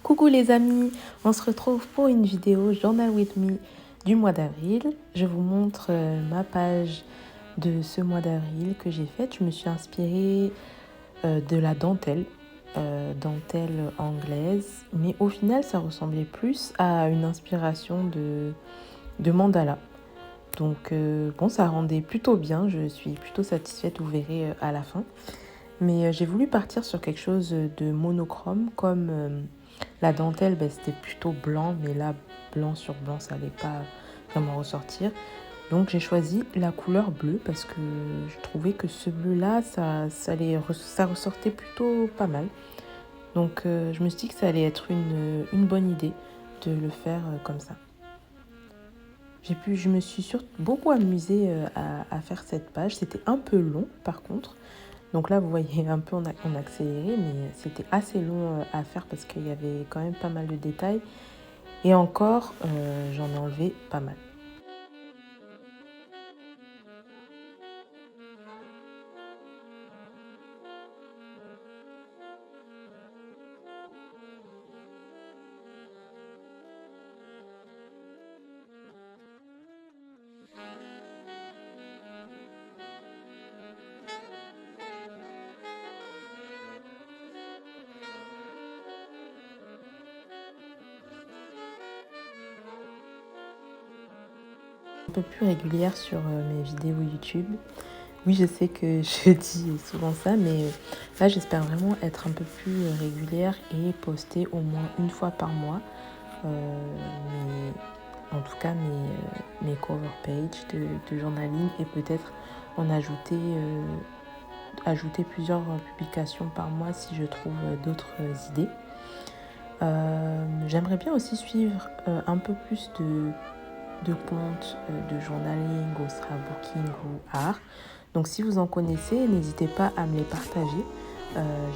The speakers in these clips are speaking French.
Coucou les amis, on se retrouve pour une vidéo Journal with Me du mois d'avril. Je vous montre ma page de ce mois d'avril que j'ai faite. Je me suis inspirée de la dentelle, dentelle anglaise, mais au final ça ressemblait plus à une inspiration de mandala. Donc bon, ça rendait plutôt bien, je suis plutôt satisfaite, vous verrez à la fin. Mais j'ai voulu partir sur quelque chose de monochrome, comme la dentelle, c'était plutôt blanc, mais là, blanc sur blanc, ça n'allait pas vraiment ressortir. Donc j'ai choisi la couleur bleue parce que je trouvais que ce bleu-là, ça ressortait plutôt pas mal. Donc je me suis dit que ça allait être une bonne idée de le faire comme ça. Je me suis beaucoup amusée à faire cette page. C'était un peu long par contre. Donc là, vous voyez un peu en accéléré, mais c'était assez long à faire parce qu'il y avait quand même pas mal de détails. Et encore, j'en ai enlevé pas mal. Un peu plus régulière sur mes vidéos YouTube. Oui, je sais que je dis souvent ça, mais là, j'espère vraiment être un peu plus régulière et poster au moins une fois par mois. En tout cas, mes cover pages de journaling et peut-être en ajouter plusieurs publications par mois si je trouve d'autres idées. J'aimerais bien aussi suivre un peu plus de comptes de journaling ou scrapbooking ou art. Donc si vous en connaissez, n'hésitez pas à me les partager.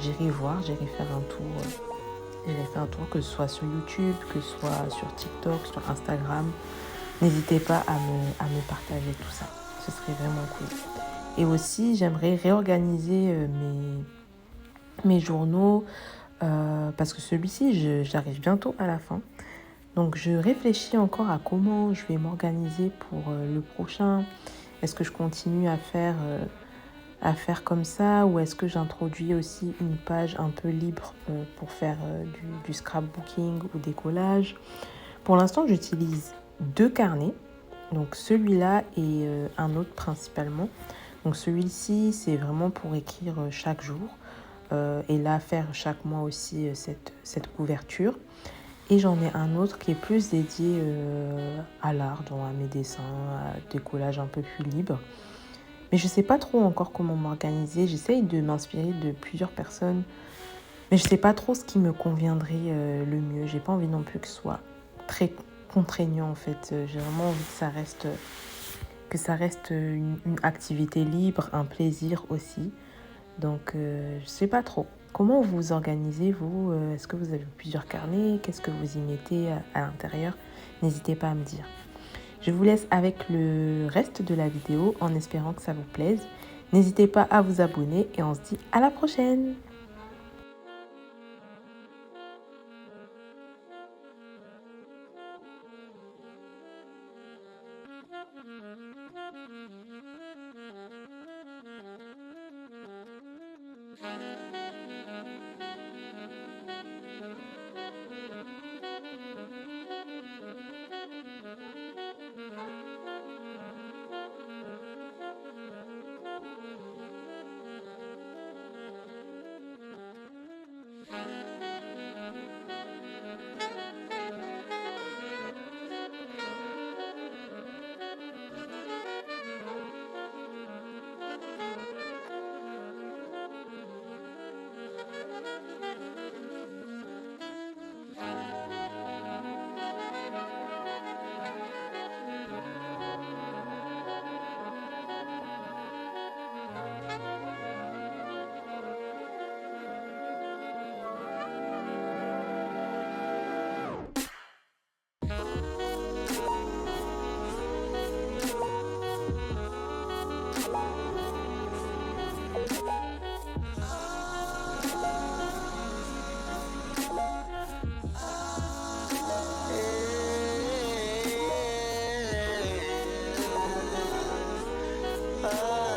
J'irai voir, j'irai faire un tour. J'irai faire un tour, que ce soit sur YouTube, que ce soit sur TikTok, sur Instagram. N'hésitez pas à me partager tout ça. Ce serait vraiment cool. Et aussi, j'aimerais réorganiser mes journaux parce que celui-ci, j'arrive bientôt à la fin. Donc, je réfléchis encore à comment je vais m'organiser pour le prochain. Est-ce que je continue à faire comme ça ou est-ce que j'introduis aussi une page un peu libre pour faire du scrapbooking ou des collages? Pour l'instant, j'utilise 2 carnets. Donc, celui-là et un autre principalement. Donc, celui-ci, c'est vraiment pour écrire chaque jour. Et là, faire chaque mois aussi cette couverture. Et j'en ai un autre qui est plus dédié à l'art, à mes dessins, à des collages un peu plus libres. Mais je ne sais pas trop encore comment m'organiser. J'essaye de m'inspirer de plusieurs personnes. Mais je ne sais pas trop ce qui me conviendrait le mieux. J'ai pas envie non plus que ce soit très contraignant en fait. J'ai vraiment envie que ça reste une activité libre, un plaisir aussi. Donc je ne sais pas trop. Comment vous vous organisez, vous? Est-ce que vous avez plusieurs carnets? Qu'est-ce que vous y mettez à l'intérieur? N'hésitez pas à me dire. Je vous laisse avec le reste de la vidéo en espérant que ça vous plaise. N'hésitez pas à vous abonner et on se dit à la prochaine! pas.